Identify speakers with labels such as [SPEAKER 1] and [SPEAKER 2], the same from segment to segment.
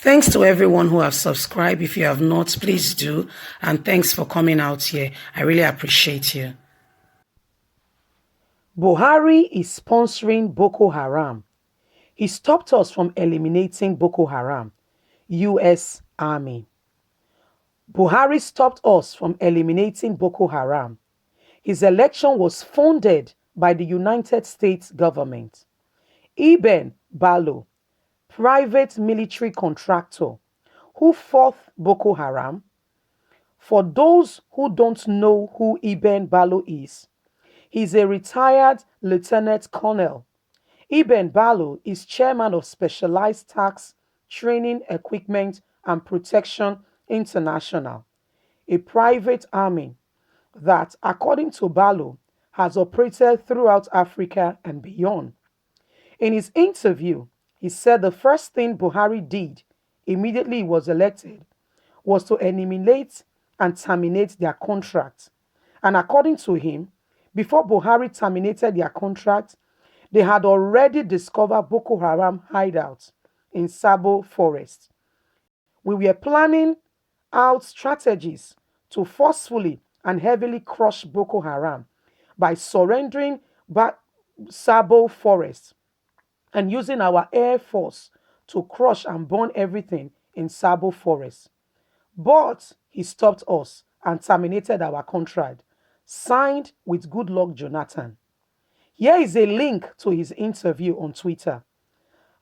[SPEAKER 1] Thanks to everyone who have subscribed. If you have not, please do. And thanks for coming out here. I really appreciate you.
[SPEAKER 2] Buhari is sponsoring Boko Haram. He stopped us from eliminating Boko Haram. U.S. Army. Buhari stopped us from eliminating Boko Haram. His election was funded by the United States government. Ibn Ballo, private military contractor who fought Boko Haram. For those who don't know who Ibn Ballo is, he's a retired lieutenant colonel. Ibn Ballo is chairman of Specialized Tax Training Equipment and Protection International, a private army that, according to Ballo, has operated throughout Africa and beyond. In his interview, he said the first thing Buhari did immediately he was elected was to eliminate and terminate their contract. And according to him, before Buhari terminated their contract, they had already discovered Boko Haram hideouts in Sabo Forest. We were planning out strategies to forcefully and heavily crush Boko Haram by surrendering Sabo Forest and using our air force to crush and burn everything in Sabo Forest. But he stopped us and terminated our contract, signed with Goodluck Jonathan. Here is a link to his interview on Twitter.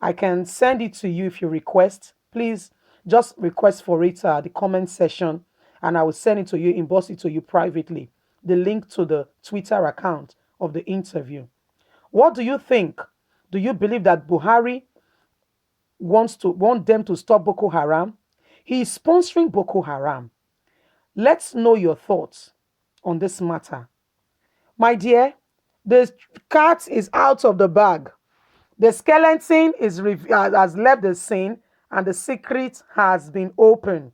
[SPEAKER 2] I can send it to you if you request. Please just request for it the comment section, and I will send it to you, inbox it to you privately. The link to the Twitter account of the interview. What do you think? Do you believe that Buhari want them to stop Boko Haram? He is sponsoring Boko Haram. Let's know your thoughts on this matter. My dear, the cat is out of the bag. The skeleton has left the scene and the secret has been opened.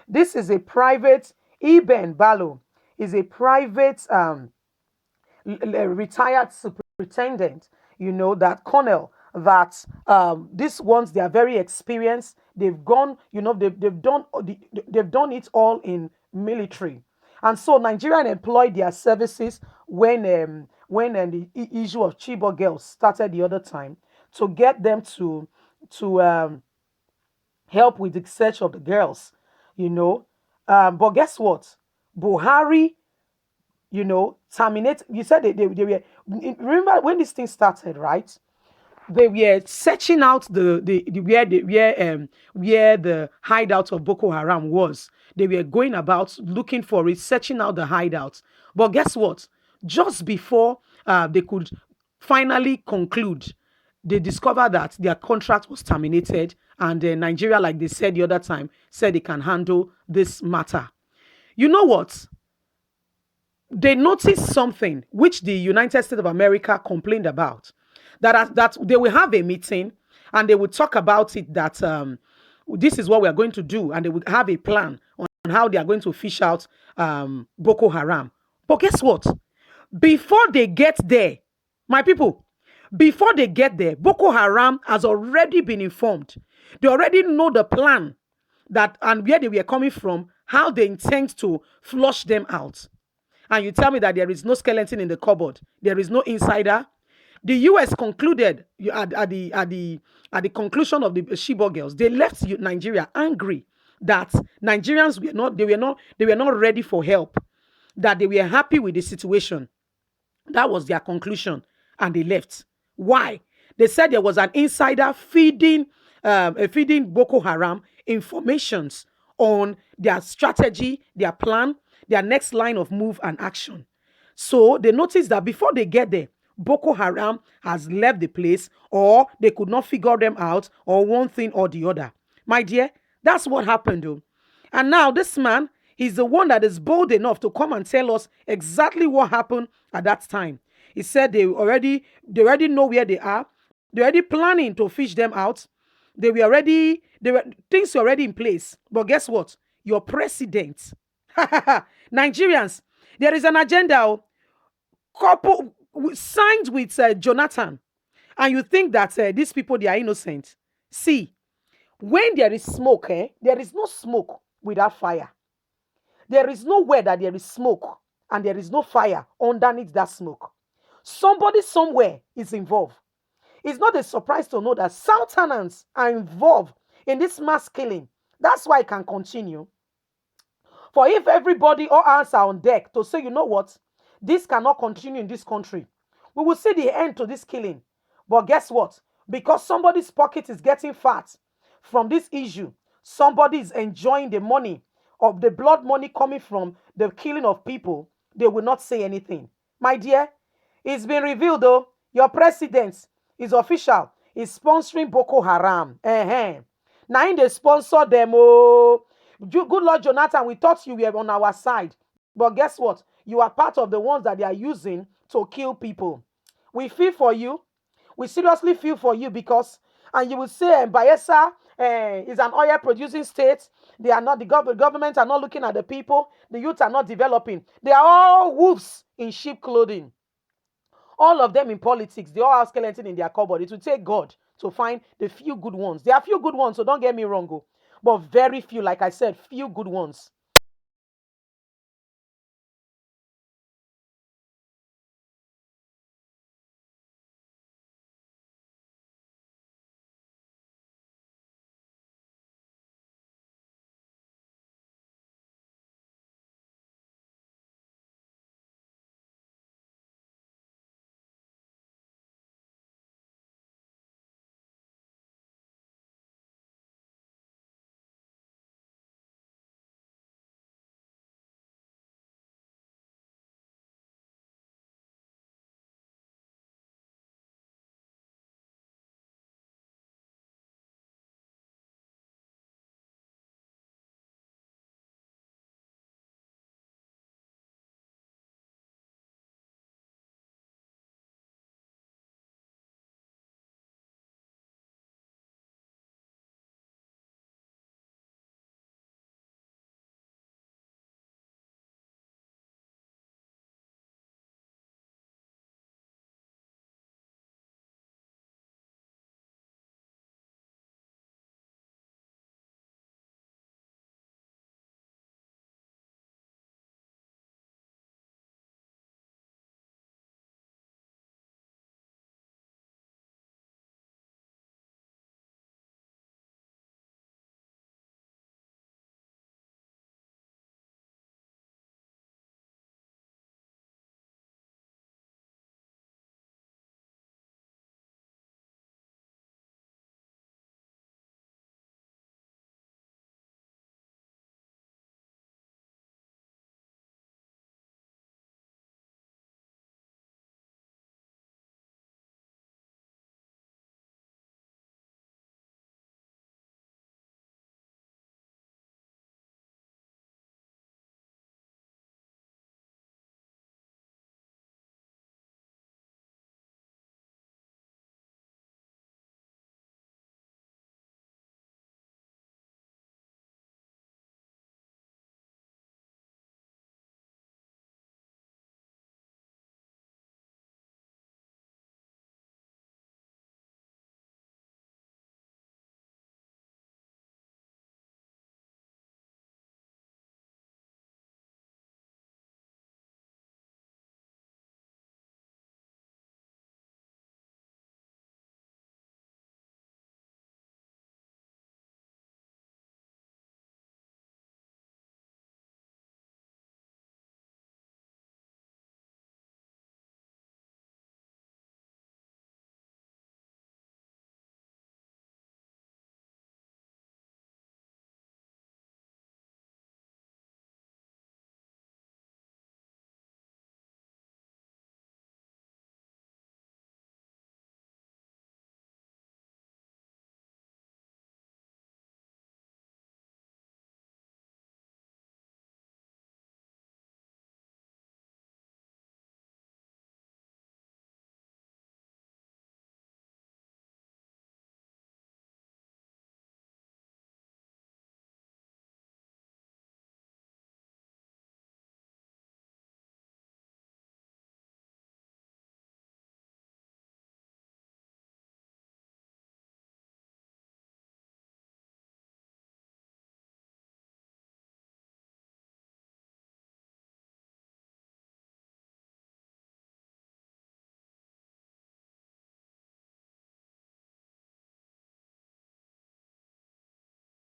[SPEAKER 2] This is a private, Ibn Ballo is a private retired superintendent, that colonel, that these ones, they are very experienced. They've gone, they've done it all in military. And so Nigerian employed their services when the issue of Chibok girls started the other time, to get them to help with the search of the girls. But guess what? Buhari, terminate. You said they were. Remember when this thing started, right? They were searching out where the hideout of Boko Haram was. They were going about looking for it, searching out the hideout. But guess what? Just before they could finally conclude, they discovered that their contract was terminated, and Nigeria, like they said the other time, said they can handle this matter. You know what? They noticed something which the United States of America complained about, that they will have a meeting and they will talk about it, that this is what we are going to do, and they will have a plan on how they are going to fish out Boko Haram. But guess what? Before they get there, my people, before they get there, Boko Haram has already been informed. They already know the plan and where they were coming from, how they intend to flush them out. And you tell me that there is no skeleton in the cupboard, there is no insider. The U.S. concluded at the conclusion of the Chibok girls, they left Nigeria angry that Nigerians were not ready for help, that they were happy with the situation. That was their conclusion, and they left. Why? They said there was an insider feeding Boko Haram informations on their strategy, their plan, their next line of move and action. So they noticed that before they get there, Boko Haram has left the place, or they could not figure them out, or one thing or the other. My dear, that's what happened, though. And now this man, he's the one that is bold enough to come and tell us exactly what happened at that time. He said they already know where they are. They're already planning to fish them out. Things were already in place. But guess what? Your president, Nigerians, there is an agenda. Couple signed with Jonathan, and you think that these people, they are innocent. See, When there is smoke, there is no smoke without fire. There is nowhere that there is smoke and there is no fire underneath that smoke. Somebody somewhere is involved. It's not a surprise to know that Southerners are involved in this mass killing. That's why it can continue. For if everybody all hands are on deck to say, you know what, this cannot continue in this country, we will see the end to this killing. But guess what? Because somebody's pocket is getting fat from this issue, somebody is enjoying the money of the blood money coming from the killing of people, they will not say anything. My dear, it's been revealed though, your president is official, is sponsoring Boko Haram. Now in they sponsor them. Oh, good Lord Jonathan, we thought you were on our side. But guess what? You are part of the ones that they are using to kill people. We feel for you. We seriously feel for you because, and you will say, Bayelsa is an oil producing state. They are not, the government are not looking at the people. The youth are not developing. They are all wolves in sheep clothing. All of them in politics, they all have skeleton in their cupboard. It will take God to find the few good ones. There are few good ones, so don't get me wrong, but very few, like I said, few good ones.